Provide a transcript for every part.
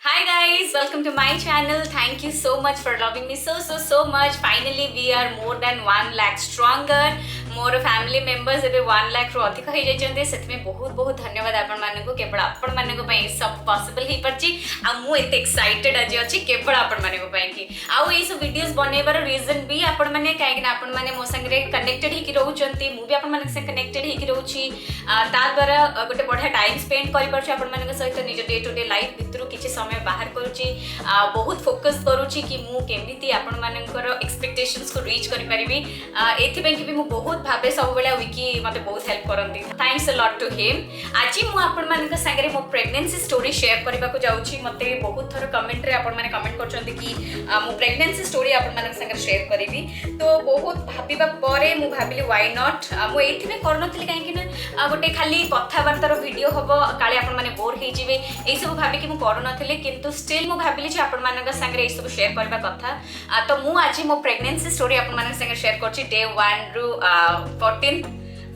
Hi guys, welcome to my channel. Thank you so much for loving me so much. Finally we are more than 1 lakh stronger. More family members एबे 1 लाख रु अधिक हो जाइछन्ते सेतमे बहुत बहुत धन्यवाद आपण मानको केवल आपण मानको पई सब पॉसिबल ही परची आ मु एते एक्साइटेड आज अछि केवल आपण मानको पई कि आ ए सब वीडियोस बनेबार रीजन भी आपण माने काहे कि आपण माने मो संगे कनेक्टेड ही कि रहउचंती मु भी आपण मानक से कनेक्टेड ही कि रहउची ता द्वारा गोटे बढ़िया टाइम स्पेंड करि परछु आपण मानक सहित निज डे टू डे लाइफ भितरु किछि समय बाहर करूची बहुत फोकस करूची कि मु केमिति आपण मानकर एक्सपेक्टेशंस को रीच करि परिबी एथि पई कि भी मु बहुत भाबे सब बेला विकी मते बहुत हेल्प करंती thanks a lot to him आज मु आपण मानक संगे मो प्रेगनेंसी स्टोरी शेयर करबा को जाउची मते बहुत थोर कमेंट रे आपण माने कमेंट करचंती कि मु प्रेगनेंसी स्टोरी आपण मानक संगे शेयर करिवि तो बहुत भाबिबा परे मु भाबिली व्हाई नॉट मु एथि में करनथली काहे कि ना गोटे खाली कथा वार्तार वीडियो हबो काले आपण माने बोर हे जिवे एई सब भाबी कि मु करनथली किंतु स्टिल मु भाबिली जे आपण मानक संगे एई सब शेयर करबा कथा तो मु आज मो प्रेगनेंसी स्टोरी आपण मानक संगे शेयर करची डे 1 रु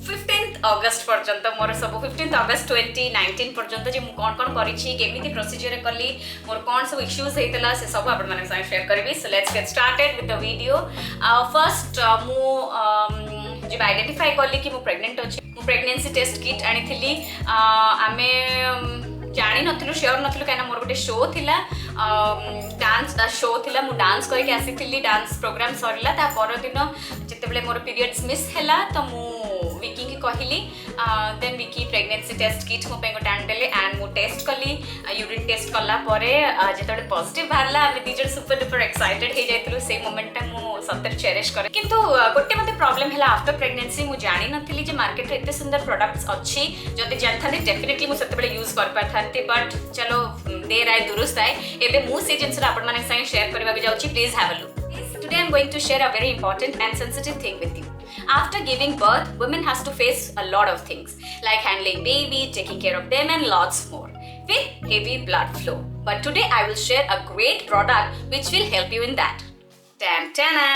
15th अगस्त पर्यंत मोर सब 15th अगस्त 2019 पर्यंत जे मु कोन कोन करिछि केमिति प्रोसीजर करली मोर कोन सब इश्यूज हेतला से सब आपण माने संग शेयर करबी so let's get started with the video first मु जे आइडेंटिफाई करली कि मु प्रेग्नेंट अछि मु प्रेगनेंसी टेस्ट किट आनिथिली आमे जानी नथिलु श्योर नथिलु काना मोर गोटे शो थिला डांस शो थिला मु डांस करके आसीथिली डांस प्रोग्राम सरला ता पर दिन जेतेबेले मोर पीरियड्स मिस हैला तो मु विकी की कहली then Vicky pregnancy test kit मो पे गोटे आनदेले एंड मु टेस्ट कली यूरिन टेस्ट कला परे जेतेबेले पॉजिटिव बाहरला आमे दिजर सुपर डुपर एक्साइटेड हे जाइतलु से मोमेंट मु सतर चेरिश करे किंतु गोटे मते प्रॉब्लम हैला आफ्टर प्रेगनेंसी मु जानी नथिली जे मार्केट रे एते सुंदर प्रोडक्ट्स अछि जदि जानथानी डेफिनेटली मु सेतेबेले यूज कर पाथांती बट चलो देर आए दुरुस्त आए एबे मु से जिंस आपण माने संगे शेयर करबा के जाउची please have a look today I'm going to share a very important and sensitive thing with you. After giving birth, women has to face a lot of things like handling baby, taking care of them and lots more with heavy blood flow. But today I will share a great product which will help you in that. Tan-tana!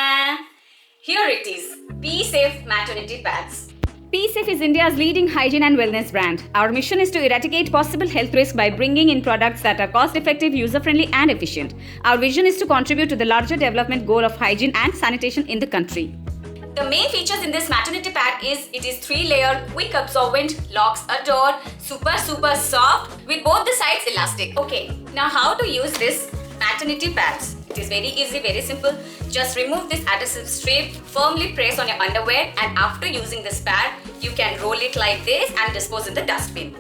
Here it is, Be Safe Maternity Pads. BeSafe is India's leading hygiene and wellness brand. Our mission is to eradicate possible health risks by bringing in products that are cost-effective, user-friendly and efficient. Our vision is to contribute to the larger development goal of hygiene and sanitation in the country. The main features in this maternity pad is it is 3-layer, quick absorbent, locks a door, super soft with both the sides elastic. Okay, now how to use this maternity pads? It is very easy, very simple. Just remove this adhesive strip, firmly press on your underwear and after using this pad, you can roll it like this and dispose in the dustbin.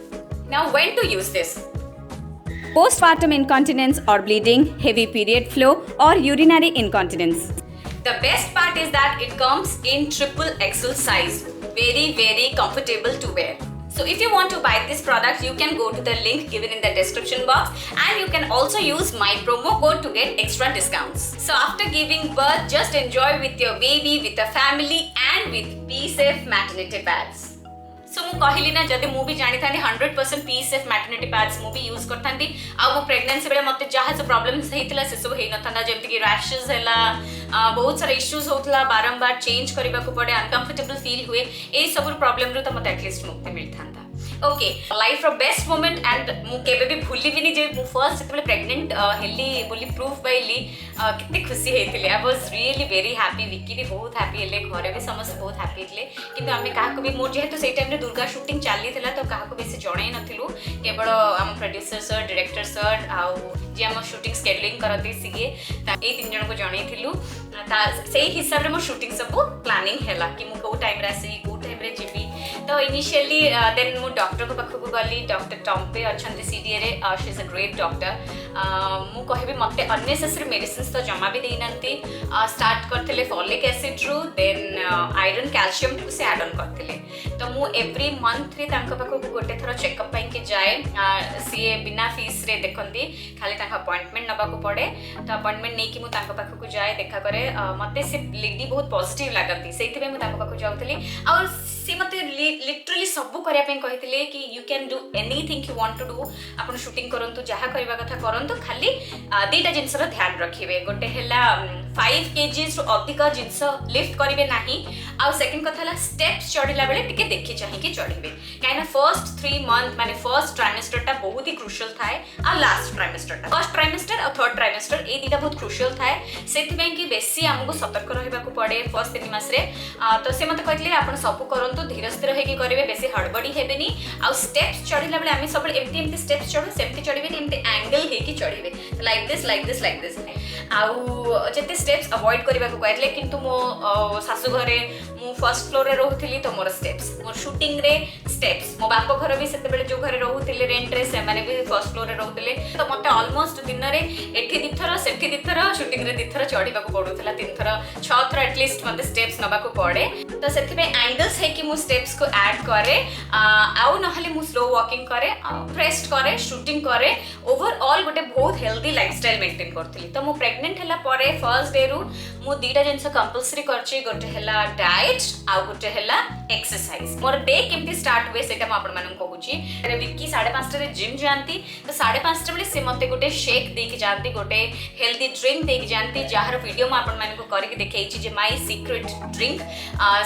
Now when to use this? Postpartum incontinence or bleeding, heavy period flow or urinary incontinence. The best part is that it comes in XXL size. Very comfortable to wear. So if you want to buy this product, you can go to the link given in the description box and you can also use my promo code to get extra discounts. So after giving birth, just enjoy with your baby, with the family and with BeSafe maternity pads. सो मु कहली ना जदि मु भी जानी थानी 100% BeSafe maternity pads मु भी यूज करथांती आ मो प्रेगनेंसी बेले मते जहा से प्रॉब्लम्स हेतिला से सब हे नथांदा जेमति कि रैशेस हैला बहुत सारा इश्यूज होतला बारंबार चेंज करबा को पड़े अनकंफर्टेबल फील हुए ए सब प्रॉब्लम रु त मते एटलीस्ट मुक्ति मिलथांदा ओके लाइफ रो बेस्ट मोमेंट एंड मु केबे भी भूली भी नहीं जे मु फर्स्ट सेते प्रेग्नेंट हेली बोली प्रूफ पाइली कितने खुशी हेतिले I was really very happy Vicky भी बहुत हैप्पी हेले घरे भी समस्त बहुत हैप्पी हेले किंतु आमे काहा को भी मोर जेहेतु सेई टाइम रे दुर्गा शूटिंग चाली थिला तो काहा को बेसी जणै नथिलु केवल हम प्रोड्यूसर सर डायरेक्टर सर आउ जे हम शूटिंग शेड्यूलिंग करते सिगे ता ए तीन जन को जणै थिलु ता सेई हिसाब रे मो शूटिंग सब प्लानिंग हैला कि मु को टाइम रे आसी को टाइम रे जीबी तो इनिशियली देन मु डॉक्टर को पाखु गली डॉक्टर टॉम्पे अच्छे सीडीए रे she is a great doctor मु कहबी मते अननेसेसरी मेडिसिन्स तो जमा भी देइनंती स्टार्ट करथिले फॉलिक एसिड रु देन आयरन कैल्शियम टू से ऐड ऑन करथिले तो मु एवरी मंथ रे तांका पाखु गोटे थरो चेकअप पाई के जाए सी बिना फीस रे देखंती खाली तांका अपॉइंटमेंट नबा को पड़े तो अपॉइंटमेंट नै कि मु तांका पाखु को जाए देखा करे मते से लेडी बहुत पॉजिटिव लागंती सेइते पे मु तांका पाखु जाउतली और सी मते लिटरली सब करिया पे कहितले कि you can do anything you want to do आपण शूटिंग करंतु जहा करबा कथा करंतु खाली दीटा जिंस रो ध्यान रखिबे गोटे हैला 5 kgs रो अधिक जिंस लिफ्ट करिवे नाही आ सेकंड कथा हला स्टेप्स चढ़िला बेले टिके देखि चाहि कि चढ़िबे काइना फर्स्ट 3 मंथ माने फर्स्ट ट्राइमेस्टर टा बहुत ही क्रुशियल थाए आ लास्ट ट्राइमेस्टर टा फर्स्ट थर्ड ट्राइमेस्टर ए दुटा बहुत क्रुशियल थाए से कि बेसी आमको सतर्क रहा पड़े फर्स्ट 3 मास तो से मत कहते आप सब करूँ धीरे स्थिर होकर करेंगे बेसी हड़बड़ी हेनी आउ स्टेप्स चढ़ला बेले आम सब एमती स्टेप्स चढ़ू सेमती चढ़े एमती एंगल होकर चढ़े like this like this like this आउ जिते स्टेप्स अवॉइड करने को कहते किंतु मो शाशु घरे मु फर्स्ट फ्लोर रे रहूली तो मोर स्टेप्स मोर शूटिंग रे स्टेप्स मो बाप घर भी से जो घरे रहूले रेंट रे से भी फर्स्ट फ्लोर रे रहूले तो मत ऑलमोस्ट दिन रे एठी दिथर सेठी दिथर शूटिंग रे दिथर चढ़ा पड़ूला 3 थर 6 थर एटलिस्ट मत स्टेप्स नबा पड़े तो से एंगल्स है कि मु स्टेप्स को ऐड करे आउ नहले मु स्लो वॉकिंग करे रेस्ट करे शूटिंग करे ओवरऑल गोटे बहुत हेल्दी लाइफस्टाइल मेंटेन करथली तो मु प्रेग्नेंट हला परे फर्स्ट डे रु मु दीटा जिंस कंपलसरी करछि गोटे हला डाइट आउ गोटे हला एक्सरसाइज मोर डे केमती स्टार्ट हुए सेटा म आपन मानन कहूची रे विक्की 5:30 रे जिम जानती तो 5:30 बेले से मते गोटे शेक देके जानती गोटे हेल्दी ड्रिंक देके जानती जहार वीडियो म आपन मानन को करके देखैछि जे माय सीक्रेट ड्रिंक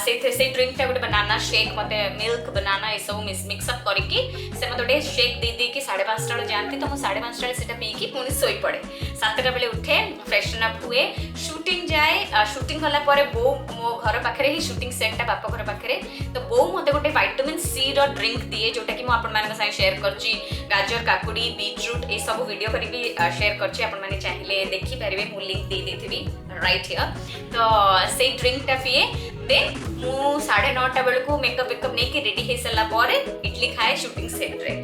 से ड्रिंक टा गोटे बनाना शेक मते मिल्क बनाना ए सब मिक्स अप करके से मते गोटे शेक दे दे के 5:30 रे जानती तो मु 5:30 रे सेटा पी के पुनी सोई पड़े 7टा बेले उठे फ्रेशन अप हुए शूटिंग जाए शूटिंग कला परे बो मो घर पाखरे ही शूटिंग सेट टा बाप घर पाखरे तो बो मते गोटे विटामिन सी रो ड्रिंक दिए जोटा कि मु आपन मानन संग शेयर करची गाजर काकुडी बीटरूट ए सब वीडियो करके शेयर करची आपन माने चाहिले देखि परिबे मु लिंक दे देथिबी राइट हियर तो से ड्रिंक टा पिए देन मु 9:30 बेल को मेकअप वेकअप नहीं कि रेडी हे सला परे इडली खाए शूटिंग सेट रे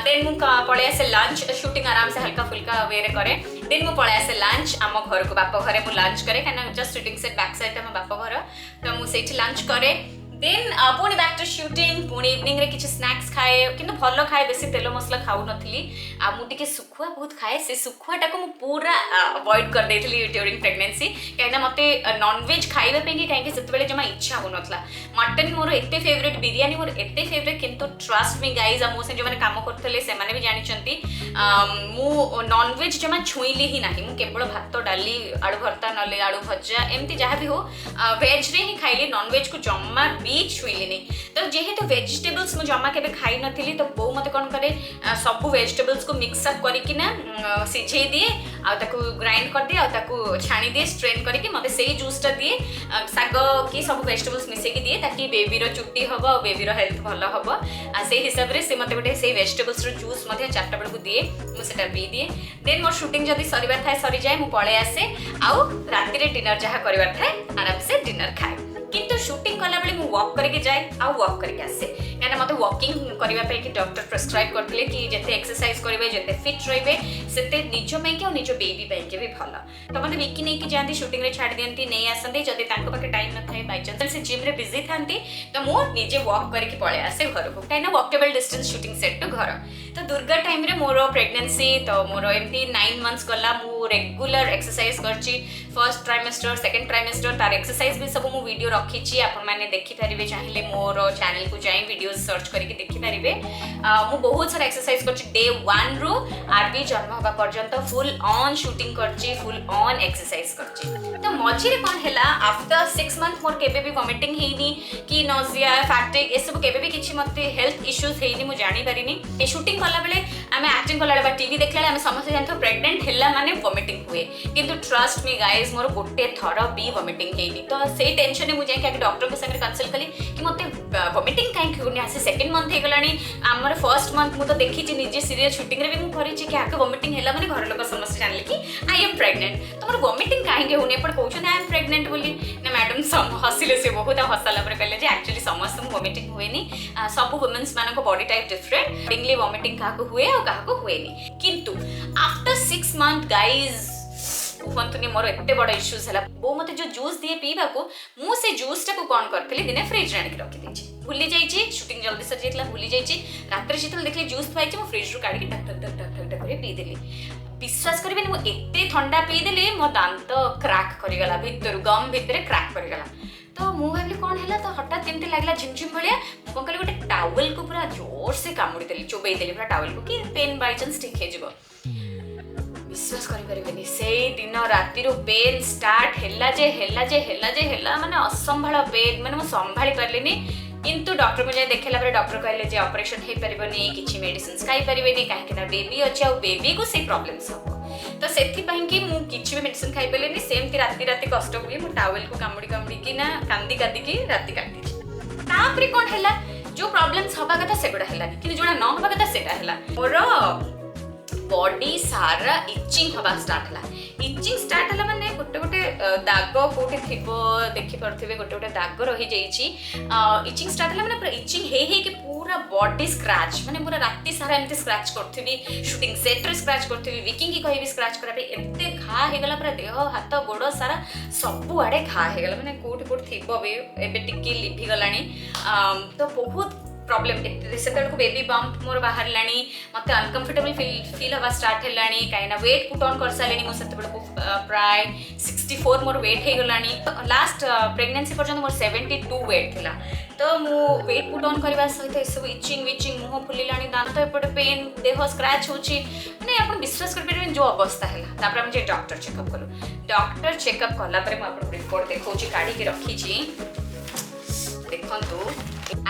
देन मु पळे आसे लंच शूटिंग आराम से हल्का फुल्का वे रे करे देन मु पळे आसे लंच आम घर को बाप घरे मु लंच करे काना just shooting set back side हम बाप घर तो मु सेठी लंच करे देन पुणी बैक टू शूटिंग पुणी इवनिंग रे किछि स्नैक्स खाए किंतु भलो खाए बेसी तेल मसला खाउ नथली आ मु टिके सुखुआ बहुत खाए से सुखुआ टाको मु पूरा अवॉइड कर देथली ड्यूरिंग प्रेगनेंसी काइना मते नॉन वेज खाइबा पे कि काहे सेते बेले जमा इच्छा हो नथला मटन मोर एते फेवरेट बिरयानी मोर एते फेवरेट किंतु ट्रस्ट मी गाइस आ मो से जो माने काम करथले से माने भी जानि चंती मु नॉन वेज जमा छुईली ही नाही मु केवल भात डाली आलू भरता नले आलू भज्जा एमती जहा भी हो वेज रे ही खाइली नॉन वेज को जम्मा भी छुईली तो जेहेतु वेजिटेबल्स मु जमा केबे खाई नथिली तो बो मते कोन करे सब वेजिटेबल्स को मिक्स अप करिकि ना सिझे दिए आ ताको ग्राइंड कर दिए आ ताको छाणी दिए स्ट्रेन करिकि मते सेही जूस टा दिए साग की सब वेजिटेबल्स मिसे की दिए ताकि बेबी रो चुट्टी हबो बेबी रो हेल्थ भलो हबो आ सेही हिसाब रे से मते गोटे सेही वेजिटेबल्स रो जूस मते 4टा बेल को दिए मु सेटा पी दिए देन मोर शूटिंग जदी सरीबा थाए सरी जाए मु पळे आसे आउ राति रे डिनर जहा करबा थाए आराम से डिनर खाए किंतु शूटिंग कला बेले मु वॉक करके जाए आ वॉक करके आसे काना मते वॉकिंग करबा पे कि डॉक्टर प्रिस्क्राइब करथिले कि जते एक्सरसाइज करबे जते फिट रहबे सेते निजो में के और निजो बेबी पे के भी भलो तो मते विकी नै कि जानती शूटिंग रे छाड़ दियंती नै आसंती जदि तांको पाके टाइम न थाए बाय चांस से जिम रे बिजी थांती तो मु निजे वॉक करके पळे आसे घर को काना walkable distance shooting set to घर तो दुर्गा टाइम रे मोर प्रेगनेंसी तो मोर एमती 9 मंथ्स गला मु रेगुलर एक्सरसाइज करची फर्स्ट ट्राइमेस्टर सेकंड ट्राइमेस्टर तार एक्सरसाइज भी सब मु वीडियो रखी आपण माने देखि परिबे चाहिए मोर चैनल को जाई वीडियोस सर्च करके देखि परिबे मु बहुत सारा एक्सरसाइज करछि डे 1 रो आरबी जन्म होबा पर्यंत फुल ऑन शूटिंग करछि फुल ऑन एक्सरसाइज करछि तो मझी रे कोन हैला आफ्टर 6 मंथ मोर केबे भी वॉमिटिंग हेनी कि नोजिया फैटिक ए सब केबे भी किछि मते हेल्थ इश्यूज हेनी मु जानि परिनी ए शूटिंग कला बेले आमे एक्टिंग कला बेले टीवी देखला आमे समस्त जानथो प्रेग्नेंट हैला माने वॉमिटिंग हुए किंतु ट्रस्ट मी गाइस मोर गोटे थर भी वॉमिटिंग हेनी तो से टेंशन मु जाय कि डॉक्टर के संगे कंसल्ट कली कि मते वॉमिटिंग काहे होनी आसे सेकंड मंथ हे गलानी हमर फर्स्ट मंथ मु तो देखि छि निजे सीरियल शूटिंग रे भी मु करि छि कि आके वॉमिटिंग हैला माने घर लोक समस्त जानले कि आई एम प्रेग्नेंट तो मोर वॉमिटिंग काहे होनी पर कहउछ ना आई एम प्रेग्नेंट बोली ना मैडम सम हसिले से बहुत हसला पर कहले जे एक्चुअली समस्त मु वॉमिटिंग हुएनी सब वुमेन्स माने को body type different Dingli vomiting काहा को हुए और काहा को हुएनी किंतु आफ्टर 6 मंथ गाइस उफंतुनी मोर एते बड़ इश्यूज हला बो मते जो जूस दिए पीबा को मु से जूस टा को कोन करथली दिने फ्रिज रे आनी रखि देछि भूली जाई छी शूटिंग जल्दी सर जेतला भूली जाई छी रात्रि जेतल देखले जूस पाई छी मु फ्रिज रो काढी के टक टक टक टक टक करे पी देली विश्वास करबे मु एते ठंडा पी देली मो दांत क्रैक करि गला भीतर गम भीतर क्रैक करि गला तो मु भाबली कोन हैला तो हठात केमते लागला झिमझिम भलिया कोन कहले गोटे टावल को पूरा जोर से कामुडी देली चोबई देली पूरा टावल को कि पेन बाय चांस ठीक हे जिवो विश्वास करें से दिन राति पेन स्टार्ट है माने असंभाल पेन माने संभाली पार्लिनी किंतु डॉक्टर को जाए देखला पर डॉक्टर कहले जे ऑपरेशन हे परबनी किछि मेडिसिन खाई परबेनी काहे कि ना बेबी अछि आ बेबी को से प्रॉब्लम्स हो तो से किसी भी मेडिसिन खाई पारे सेमती राति राति कष्ट हुए मो टावेल को कामुड़ी कामुड़ी कि ना कांदी कांदी राति काटी तापर कौन है जो प्रॉब्लम्स हवा कथा सेगुड़ा है कि जोड़ा न हवा कथा सेटा है मोर बॉडी सारा इचिंग हवा स्टार्ट है इचिंग स्टार्ट है माने गोटे गोटे दाग कोटे थिबो देखि परथिबे गोटे गोटे दाग रही जाईची इचिंग स्टार्ट है माने पूरा इचिंग हे कि पूरा बॉडी स्क्रैच माने पूरा राति सारा एमती स्क्रैच करथिबी शूटिंग सेट रे स्क्रैच करथिबी विकिंग की कहबी स्क्रैच करा पे एते घा हे गला पूरा देह हाथ गोड़ सारा सब आड़े घा हे गला माने कोठी कोठी थिबो बे एबे टिकी लिभि गलानी तो बहुत प्रॉब्लम से बेबी बम्प मोर बाहर लानी मत अनकंफर्टेबल फील हवा स्टार्ट है कहीं वेट पुट ऑन कर सारे मुझे प्राय 64 मोर वेट हो गलानी लास्ट प्रेगनेंसी पर्यंत मोर 72 वेट थिला तो मु वेट पुट ऑन करबा सहित सब इचिंग विचिंग मुह फुलिलानी दांत एपटे पेन देह स्क्रैच होची माने आपण विश्वास कर परिबेन जो अवस्था हैला तापर हम जे डॉक्टर चेकअप करू डॉक्टर चेकअप कला परे म आपण रिपोर्ट देखौची काढी के रखी छी देखंतु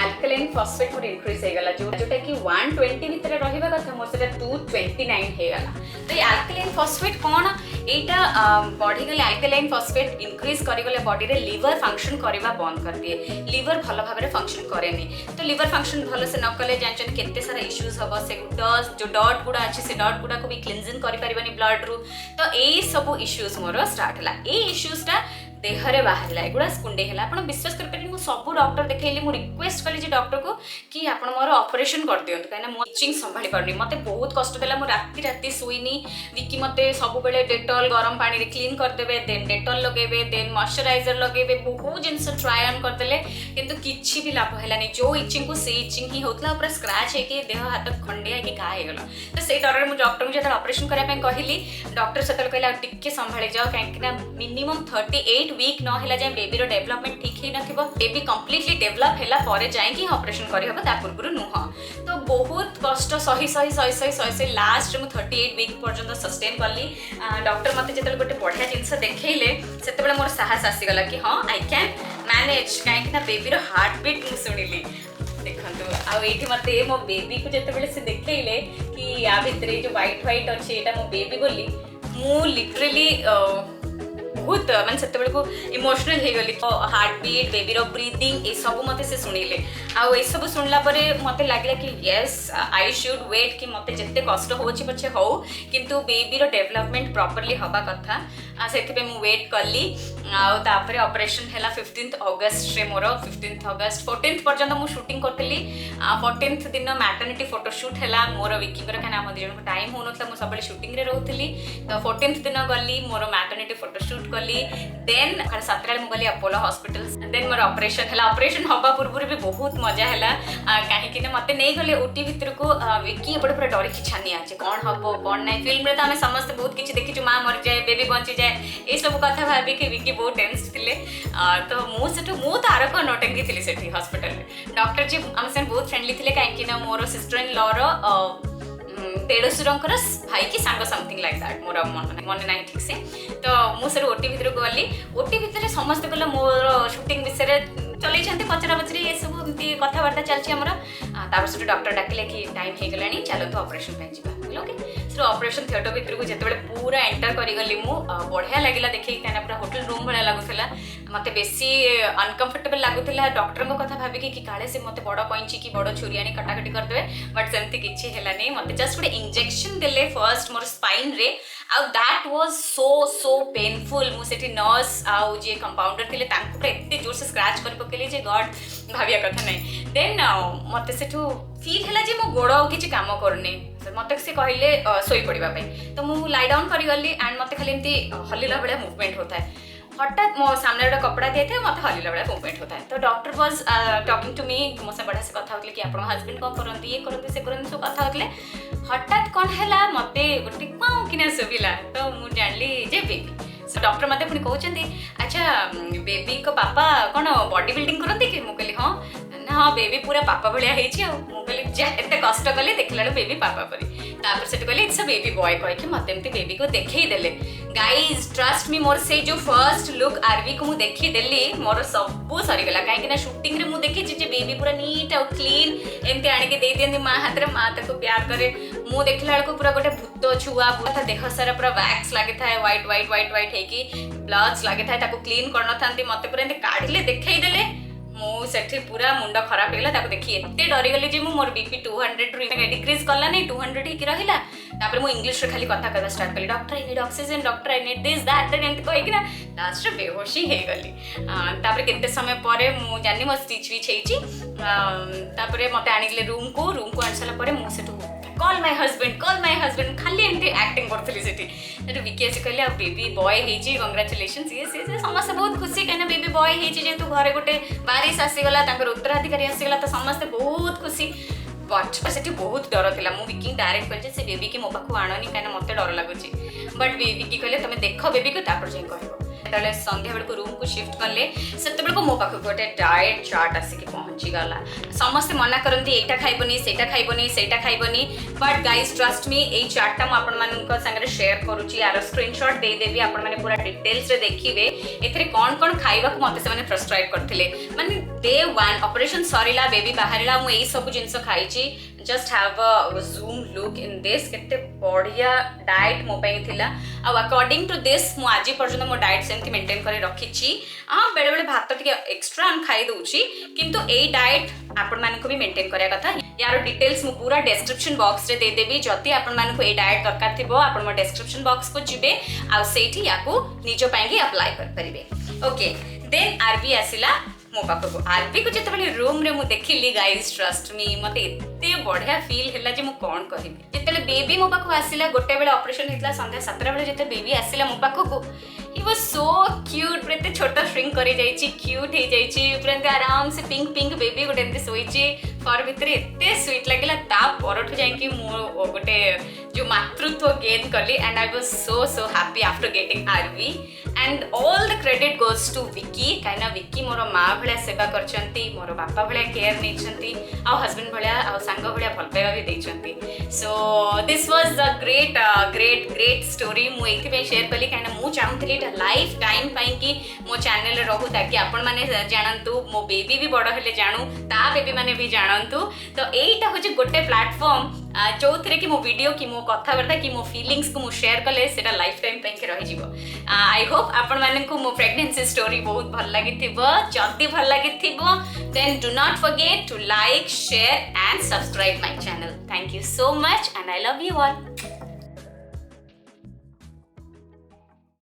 अल्कलाइन फॉस्फेट मोर इंक्रीज हे गला जोटा कि 120 भीतर रहिबा कथा मोर सेटा 229 हे गला तो ये अल्कलाइन फॉस्फेट कोन एटा बॉडी गले अल्कलाइन फॉस्फेट इंक्रीज करि गले बॉडी रे लिवर फंक्शन करबा बंद कर दिए लिवर भलो भाबे रे फंक्शन करेनी तो लिवर फंक्शन भलो से न कले जानचन केते सारा इश्यूज हबो से डस्ट जो डॉट गुडा अछि से डॉट गुडा को भी क्लींजिंग करि परिबानी ब्लड रु तो ए सब इश्यूज मोर स्टार्ट हला ए इश्यूज ता देहरे बाहर एगुड़ा कुंडे है आप विश्वास कर सब डॉक्टर देखली मुझे रिक्वेस्ट कली डॉक्टर को कि आप मोर ऑपरेशन कर दिंतु कहीं मो इचिंग संभाली पारनी मत बहुत कष्ट देला राति राति शुईनी विकी मत सब बेले डेटॉल गरम पानी क्लीन करदे देन डेटॉल लगेबे देन मॉइस्चराइजर लगेबे बहुत जिनस ट्राई ऑन करदेले किंतु किछि भी लाभ हैलानी जो इचिंग को से इचिंग ही होतला पूरा स्क्रैच है कि देह हाथ खंडिया कि घा हेगला तो से डर में डॉक्टर को जो ऑपरेशन करने कहली डॉक्टर से कहला टिके संभाली जाओ कहीं मिनिमम 38 वीक न होला जाय बेबी रो डेवलपमेंट ठीक ही नथिबो बेबी कंप्लीटली डेवलप हैला परे जाय कि ऑपरेशन करि हबो ता पूर्व नुह तो बहुत कष्ट सही लास्ट में 38 वीक पर्यंत सस्टेन करली डॉक्टर मते जेतल गोटे बढ़िया जिंस देखैले सेते बेले मोर साहस आसी गला कि हां आई कैन मैनेज काहे कि ना बेबी रो हार्ट बीट मु सुनिली देखंतु आ एठी मते मो बेबी को जेते बेले से देखैले कि या भितरे जो व्हाइट व्हाइट अछि एटा मो बेबी बोली मु लिटरली बहुत मैंने से इमोशनल हो गली हार्ट बीट बेबी रो ब्रीदिंग ये सब मते से शुणिले आउ ये सब शुणला परे मते लागला कि यस आई शुड वेट कि मते जत्ते कष्ट होछि पछे हो किंतु बेबी रो डेवलपमेंट प्रॉपर्ली हबा कथा सेति पे मु वेट करली आउ तापरे ऑपरेशन हैला 15th अगस्त रे मोर 15th अगस्त 14th पर्यंत मु शूटिंग करतली 14th दिन मैटर्निटी फोटोशूट हैला मोर विकी कर कना हम दिजन को टाइम होनतला मु सबले शूटिंग रे रहतली तो 14th दिन गली मोर मैटर्निटी फोटोशूट कली देन अखर सातराल मु गली अपोलो हॉस्पिटल देन मोर ऑपरेशन हैला ऑपरेशन हबा पूर्व भी बहुत मजा हैला काहे कि मते नै गले ओटी भीतर को विकी एपड़ पूरा डरी कि छानी आछे कोन हबो कोन नै फिल्म रे त हमें समस्त बहुत किछि देखि छु मां मर जाए बेबी बंची जाए ए सब कथा भाबी कि विकी बहुत टेंस थिले तो मु तार को नोटेंगी थिली सेठी हॉस्पिटल में डॉक्टर जी हम से बहुत फ्रेंडली थिले काहे कि ना मोर सिस्टर इन लॉ रो तेड़सुरंकर भाई की सांग समथिंग लाइक दैट मोर मन नहीं ठीक से तो मुझे ओटी भीतर को गली ओटी भीतर समस्त गला मोर शूटिंग विषय चलते पचरा पचरी ये सब एमती कथबार्ता चलती आमर डॉक्टर डाकिले कि टाइम हो गलानी चलते ऑपरेशन पे जीवा ओके सो ऑपरेशन थिएटर भीतर को जिते पूरा एंटर करी मु बढ़िया लगिला देखिए कहीं पूरा होटल रूम भाया लगुला मत बेसी अनकंफर्टेबल लगुला डॉक्टर कथा भाविकी कि काले से मत बड़ कैंची कि बड़ छुरी आनी कटाकटी करदे बट सेमती किछि हेलानी मत जस्ट गोटे इंजेक्शन देले फर्स्ट मोर स्पाइन रे आउ दैट वाज सो पेनफुल मु सेठी नर्स आउ जे कंपाउंडर थिले तांको एते जोर से स्क्रैच कर पकेले जे गॉड भाविया कथा नै देन मत सेठू फील हैला जे मो गोड़ किछि काम करने मत से कहले सोई पड़वा तो मु लाई डाउन करी गली एंड मत खाली एमती हल्ला भाया मुवमेंट होता है हठात मो सामने गोटे कपड़ा दिए थे मत हल्ला भाया मुवमेंट होता है तो doctor was talking to me मो से बढ़िया से कथा होतले कि आपन हस्बैंड कौन करंती ये करंती से करंती सब कथा होतले हठात कौन हैला मते गोटे पाऊ किना सुबिला तो मु जानली जे बेबी सो डॉक्टर मते पुनी कहउचंदी अच्छा बेबी को पापा कौन बॉडी बिल्डिंग करंती कि मु कहली हां ना हाँ बेबी पूरा पापा भाया मु कहली जा एते कष्ट कले देखला बेबी पापा परी तापर से कहले इट्स अ बेबी बॉय कह मत एमती बेबी को देखई देले गाइज ट्रस्ट मी मोर से जो फर्स्ट लुक आरवी को मु देखी देली मोर सब सरी गला कहीं ना शूटिंग रे मु देखी जे बेबी पूरा नीट और क्लीन एमती आनी के दे दियंती मां हाथ रे मां ताको प्यार करे मु देखला बेलको पूरा गोटे भूत छुआ पूरा देह सारा पूरा वैक्स लागे थाए व्हाइट व्हाइट व्हाइट व्हाइट हेकी ब्लड्स लागे थाए ताको क्लीन करन थांती मते पूरा एमती काढिले देखई देले मु सेठी पूरा मुंड खराब हेला ताको देखि एते डरी गली जे मु मोर बीपी 200 रु डिक्रीज करला नै 200 ही रहिला तापर मु इंग्लिश रे खाली कथा कहबा स्टार्ट कली doctor I need oxygen doctor I need this that and कोइ कि ना लास्ट रे बेहोशी हे गली तापर केते समय परे मु जानि मो स्टिच भी छैची तापर मते आनिले रूम को आनसला परे मु सेठु कॉल माय हस्बैंड खाली एमती एक्टिंग करथली सेठी सेठु विकी आसी कहले आ बेबी बॉय हेची कांग्रेचुलेशंस ये समस्त बहुत खुशी कहना बेबी बॉय हेची जे तू घरे गोटे बारिश आसी गला ताकर उत्तराधिकारी आसी गला तो समस्त बहुत खुशी बट सेठी बहुत डर थिला मु विकी डायरेक्ट कहले से बेबी की मो पाखु आननी कहना मते डर लागुची बट विकी कहले तमे देखो बेबी को तापर जे कहबो तेरे संध्या बेलू रूम को शिफ्ट कले से मो पाख गोटे डाएट चार्ट आसिक पहुँची गला समस्ते मना करती एटा खाइबनी सेटा खाइबनी सेटा खाइबनी बट गाइज ट्रस्ट मी ए चार्टा मुझे सागर शेयर करुच्ची यार स्क्रीनशॉट देदेवी आपण मैंने पूरा डिटेल्स रे देखिए एथरे कौन कौन खाइबा को मते से प्रेस्क्राइब करथिले माने डे 1 ऑपरेशन सरीला बेबी बाहरला मु एई सब जिंस खाइची just have a zoom look in this केते बढ़िया डाइट मो पई थिला आ अकॉर्डिंग टू दिस मु आज पर्यंत मो डाइट सेमती मेंटेन करे रखिची हां बेले बेले भात टिके एक्स्ट्रा खाई दउची किंतु एई डाइट आपण माने को भी मेंटेन करिया कथा यार डिटेल्स मु पूरा डिस्क्रिप्शन बॉक्स रे दे देबी जति आपण माने को एई डाइट दरकार थिबो आपण मो डिस्क्रिप्शन बॉक्स को जिबे आ सेठी याको निजो पाएंगे अप्लाई कर परिबे ओके देन आरबी आसिला मो पाखक आरबी को जिते रूम रे मु देखिली गाइज ट्रस्ट मी मते एते बढ़िया फील हैला जे मु कोन कहिबी जिते बेबी मो पाखक आसिला गोटे बेले ऑपरेशन हेतला संध्या 7 बेले जिते बेबी आसिला मो पाखक ही वाज सो क्यूट प्रेते छोटा श्रिंक करी जाईची क्यूट हे जाईची प्रेते आराम से पिंक पिंक बेबी गोटे एते सोईची फर भितरे एते स्वीट लागला ता परठु जाई कि मो गोटे जो मातृत्व गेन कली and I was so happy after getting Aarvi and all the credit goes to Vicky काइना विकी मोर माँ भलिया सेवा करछंती मोर बापा भलिया केयर नेछंती आ हस्बैंड भलिया आ संग भलिया भल पाइबा भी देछंती so this was a great story मु एथि पे शेयर कली काइना मु चाहूतली एटा लाइफ टाइम पई कि मो चैनल रे रहू ताकि आपण माने जानंतु मो बेबी भी बड़ हेले जानू ता बेबी माने भी जानंतु तो एटा होची गोटे प्लेटफॉर्म जो थे कि मो वीडियो कि मो कथाबार्ता कि मो फीलिंग्स को मु शेयर कले सेटा लाइफ टाइम पे रही जीवो आई होप आपण माने को मो प्रेगनेंसी स्टोरी बहुत भल लागि थिबो जल्दी भल लागि थिबो then do not forget to like share and subscribe my channel thank you so much and I love you all